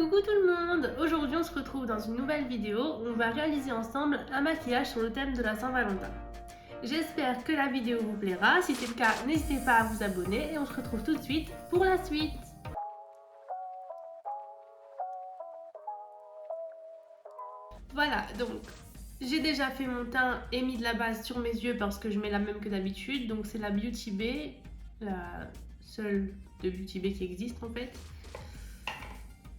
Coucou tout le monde! Aujourd'hui on se retrouve dans une nouvelle vidéo où on va réaliser ensemble un maquillage sur le thème de la Saint-Valentin. J'espère que la vidéo vous plaira, si c'est le cas n'hésitez pas à vous abonner et on se retrouve tout de suite pour la suite. Voilà, donc j'ai déjà fait mon teint et mis de la base sur mes yeux parce que je mets la même que d'habitude, donc c'est la Beauty Bay, la seule de Beauty Bay qui existe en fait.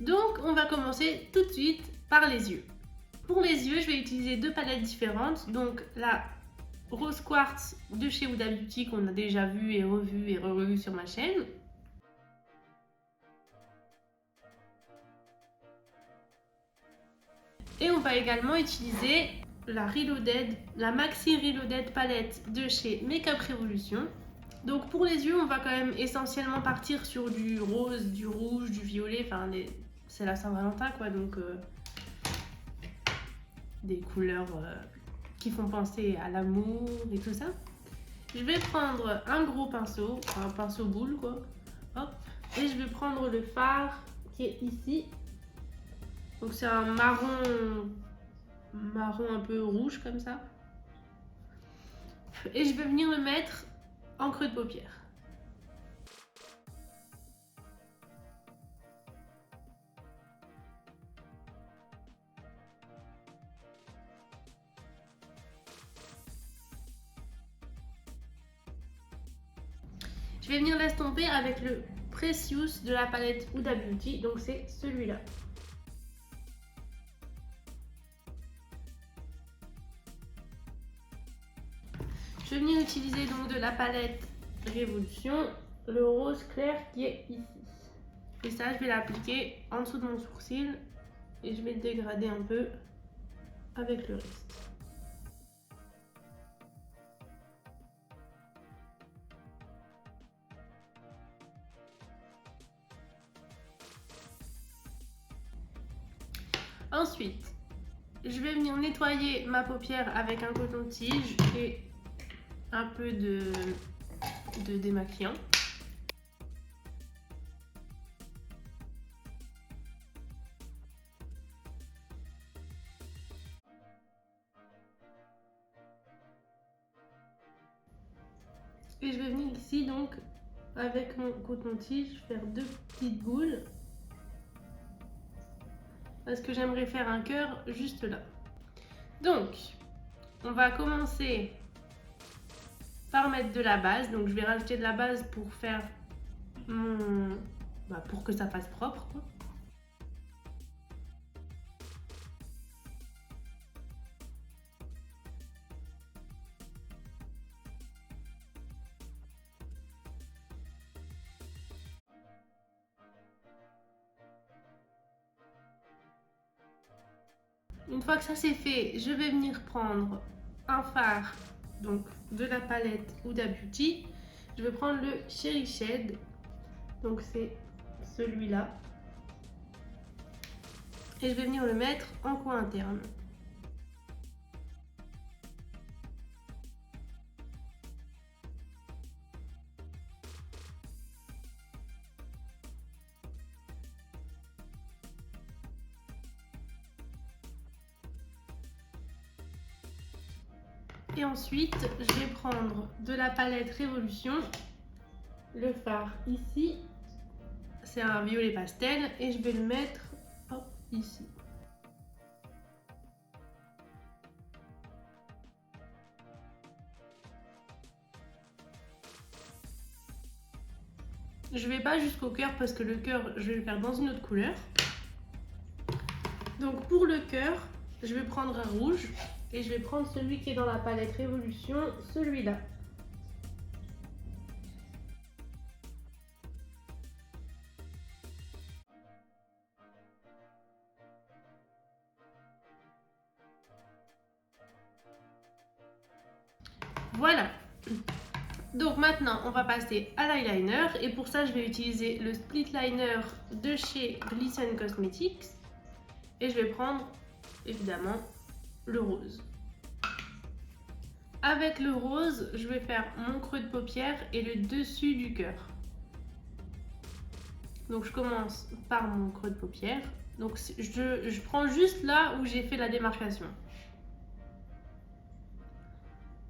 Donc on va commencer tout de suite par les yeux. Pour les yeux, je vais utiliser deux palettes différentes. Donc la Rose Quartz de chez Huda Beauty qu'on a déjà vu et revu sur ma chaîne. Et on va également utiliser la Reloaded, la Maxi Reloaded palette de chez Makeup Revolution. Donc pour les yeux, on va quand même essentiellement partir sur du rose, du rouge, du violet, enfin c'est la Saint-Valentin quoi, donc des couleurs qui font penser à l'amour et tout ça. Je vais prendre un gros pinceau, un pinceau boule quoi, hop, et je vais prendre le fard qui est ici. Donc c'est un marron un peu rouge comme ça. Et je vais venir le mettre en creux de paupière. Je vais venir l'estomper avec le Precious de la palette Huda Beauty, donc c'est celui-là. Je vais venir utiliser donc de la palette Révolution, le rose clair qui est ici. Et ça, je vais l'appliquer en dessous de mon sourcil et je vais le dégrader un peu avec le reste. Ensuite, je vais venir nettoyer ma paupière avec un coton-tige et un peu de démaquillant. Et je vais venir ici donc avec mon coton-tige faire deux petites boules parce que j'aimerais faire un cœur juste là. Donc on va commencer par mettre de la base, donc je vais rajouter de la base pour faire pour que ça fasse propre quoi. Une fois que ça c'est fait, je vais venir prendre un fard donc de la palette Huda Beauty. Je vais prendre le Cherry Shade, donc c'est celui-là. Et je vais venir le mettre en coin interne. Et ensuite, je vais prendre de la palette Révolution, le fard ici, c'est un violet pastel, et je vais le mettre hop, ici. Je vais pas jusqu'au cœur parce que le cœur, je vais le faire dans une autre couleur. Donc pour le cœur, je vais prendre un rouge et je vais prendre celui qui est dans la palette Révolution, celui-là. Voilà. Donc maintenant, on va passer à l'eyeliner et pour ça, je vais utiliser le Split Liner de chez Glisten Cosmetics et je vais prendre évidemment le rose. Avec le rose, je vais faire mon creux de paupière et le dessus du cœur. Donc je commence par mon creux de paupière. Donc je prends juste là où j'ai fait la démarcation.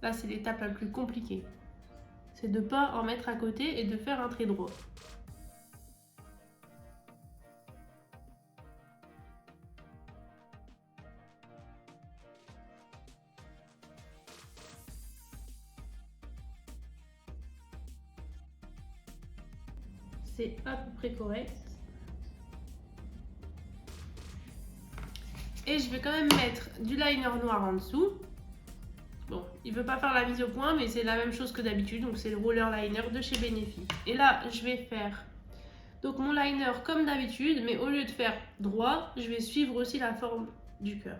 Là, c'est l'étape la plus compliquée. C'est de ne pas en mettre à côté et de faire un trait droit. C'est à peu près correct. Et je vais quand même mettre du liner noir en dessous. Bon, il veut pas faire la mise au point, mais c'est la même chose que d'habitude. Donc c'est le roller liner de chez Benefit. Et là, je vais faire donc mon liner comme d'habitude, mais au lieu de faire droit, je vais suivre aussi la forme du cœur.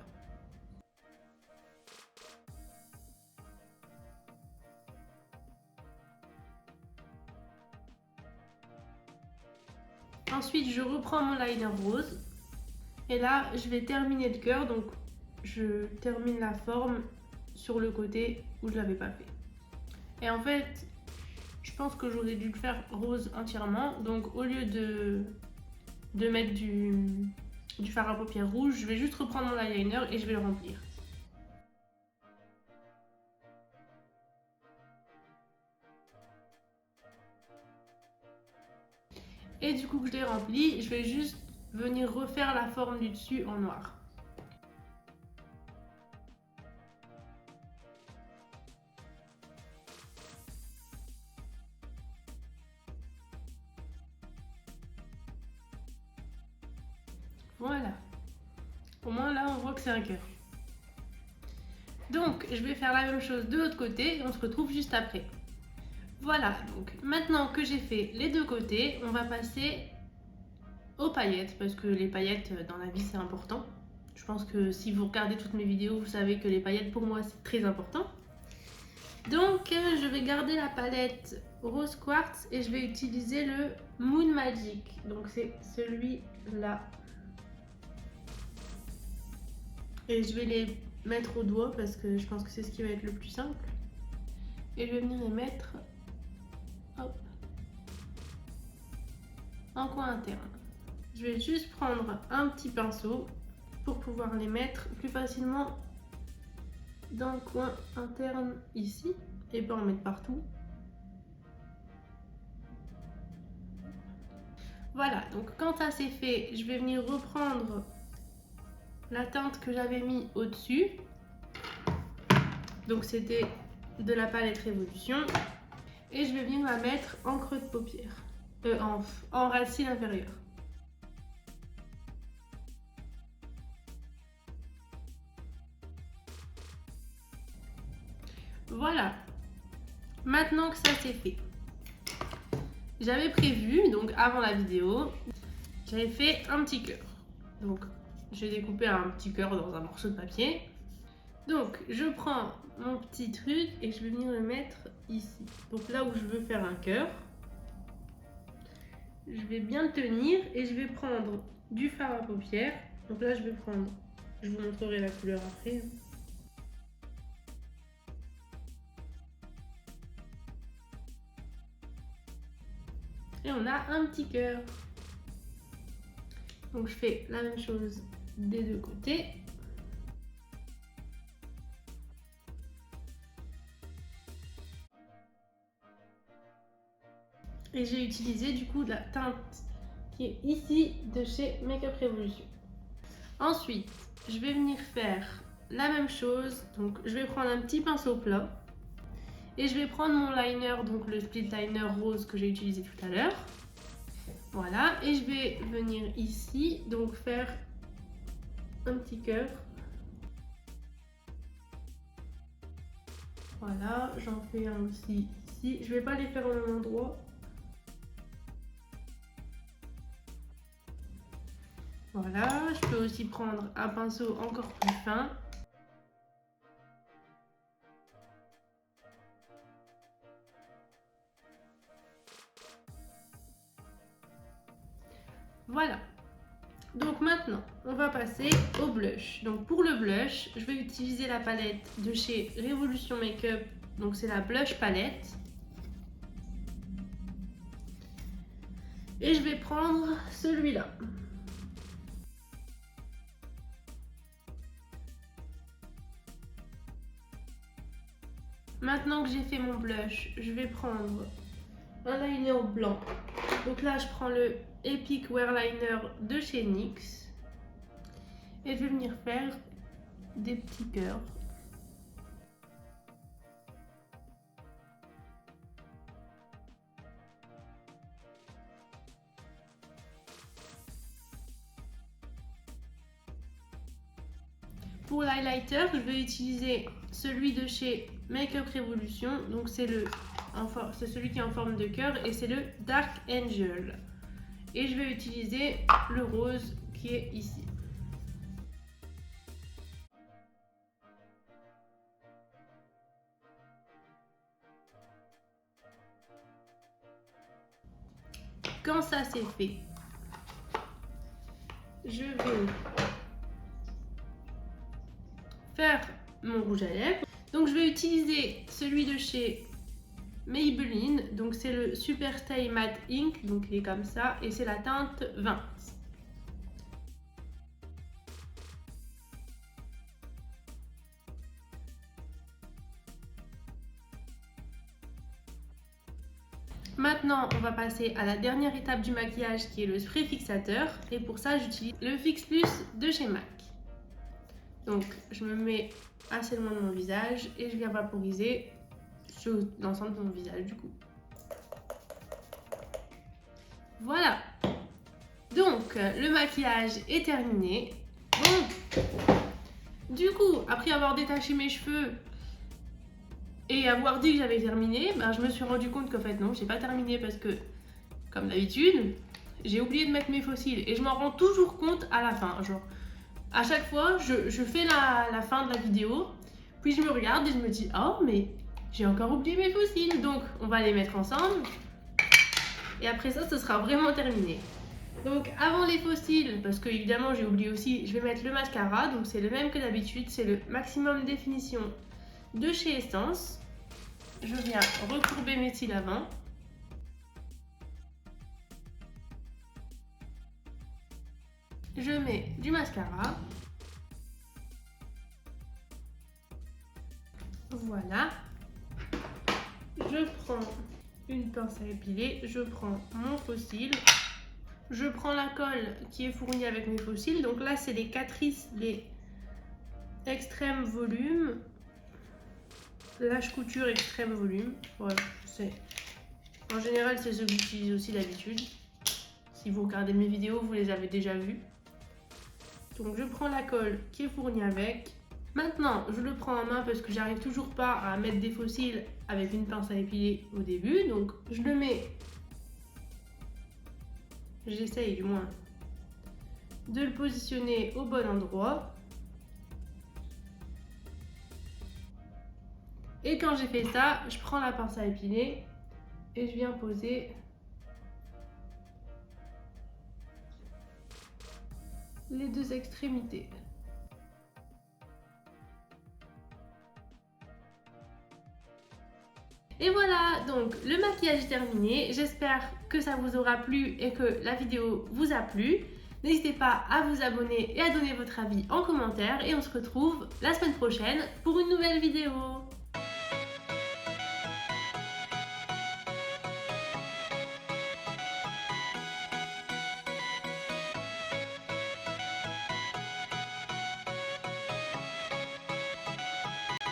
Ensuite, je reprends mon liner rose. Et là, je vais terminer le cœur. Donc, je termine la forme sur le côté où je l'avais pas fait. Et en fait, je pense que j'aurais dû le faire rose entièrement. Donc, au lieu de mettre du fard à paupières rouge, je vais juste reprendre mon eyeliner et je vais le remplir. Et du coup que je l'ai rempli, je vais juste venir refaire la forme du dessus en noir. Voilà. Au moins là, on voit que c'est un cœur. Donc, je vais faire la même chose de l'autre côté et on se retrouve juste après. Voilà, donc maintenant que j'ai fait les deux côtés, on va passer aux paillettes parce que les paillettes dans la vie c'est important. Je pense que si vous regardez toutes mes vidéos, vous savez que les paillettes pour moi c'est très important. Donc je vais garder la palette Rose Quartz et je vais utiliser le Moon Magic. Donc c'est celui-là. Et je vais les mettre au doigt parce que je pense que c'est ce qui va être le plus simple. Et je vais venir les mettre hop, en coin interne. Je vais juste prendre un petit pinceau pour pouvoir les mettre plus facilement dans le coin interne ici et pas en mettre partout. Voilà, donc quand ça c'est fait, je vais venir reprendre la teinte que j'avais mis au-dessus. Donc c'était de la palette Révolution. Et je vais venir la mettre en creux de paupière, en ras de cils inférieur. Voilà, maintenant que ça c'est fait, j'avais prévu, donc avant la vidéo, j'avais fait un petit cœur. Donc j'ai découpé un petit cœur dans un morceau de papier. Donc je prends mon petit truc et je vais venir le mettre ici. Donc là où je veux faire un cœur, je vais bien le tenir et je vais prendre du fard à paupières. Donc là je vais prendre, je vous montrerai la couleur après. Et on a un petit cœur. Donc je fais la même chose des deux côtés. Et j'ai utilisé du coup de la teinte qui est ici de chez Makeup Revolution. Ensuite, je vais venir faire la même chose. Donc je vais prendre un petit pinceau plat. Et je vais prendre mon liner, donc le split liner rose que j'ai utilisé tout à l'heure. Voilà, et je vais venir ici, donc faire un petit cœur. Voilà, j'en fais un aussi ici. Je vais pas les faire au même endroit. Voilà, je peux aussi prendre un pinceau encore plus fin. Voilà. Donc maintenant, on va passer au blush. Donc pour le blush, je vais utiliser la palette de chez Révolution Makeup. Donc c'est la blush palette. Et je vais prendre celui-là. Maintenant que j'ai fait mon blush, je vais prendre un liner blanc. Donc là, je prends le Epic Wear Liner de chez NYX. Et je vais venir faire des petits cœurs. Pour l'highlighter, je vais utiliser celui de chez Makeup Revolution. Donc c'est celui qui est en forme de cœur et c'est le Dark Angel. Et je vais utiliser le rose qui est ici. Quand ça c'est fait, je vais faire mon rouge à lèvres. Donc je vais utiliser celui de chez Maybelline, donc c'est le Super Stay Matte Ink, donc il est comme ça et c'est la teinte 20. Maintenant, on va passer à la dernière étape du maquillage qui est le spray fixateur. Et pour ça, j'utilise le Fix Plus de chez MAC. Donc, je me mets assez loin de mon visage et je viens vaporiser sur l'ensemble de mon visage du coup. Voilà. Donc, le maquillage est terminé. Bon. Du coup, après avoir détaché mes cheveux et avoir dit que j'avais terminé, ben, je me suis rendu compte qu'en fait non, j'ai pas terminé parce que, comme d'habitude, j'ai oublié de mettre mes faux cils et je m'en rends toujours compte à la fin. Genre, à chaque fois, je fais la fin de la vidéo, puis je me regarde et je me dis « Oh, mais j'ai encore oublié mes faux cils !» Donc, on va les mettre ensemble et après ça, ce sera vraiment terminé. Donc, avant les faux cils, parce que évidemment j'ai oublié aussi, je vais mettre le mascara. Donc, c'est le même que d'habitude, c'est le Maximum Définition de chez Essence. Je viens recourber mes cils avant. Je mets du mascara. Voilà. Je prends une pince à épiler. Je prends mon faux cil. Je prends la colle qui est fournie avec mes faux cils. Donc là, c'est les Catrice, les extrême volume. Lâche couture extrême volume. Voilà, en général, c'est ceux que j'utilise aussi d'habitude. Si vous regardez mes vidéos, vous les avez déjà vus. Donc, je prends la colle qui est fournie avec. Maintenant, je le prends en main parce que j'arrive toujours pas à mettre des faux cils avec une pince à épiler au début. Donc, je le mets. J'essaye du moins de le positionner au bon endroit. Et quand j'ai fait ça, je prends la pince à épiler et je viens poser les deux extrémités. Et voilà, donc le maquillage est terminé. J'espère que ça vous aura plu et que la vidéo vous a plu. N'hésitez pas à vous abonner et à donner votre avis en commentaire. Et on se retrouve la semaine prochaine pour une nouvelle vidéo.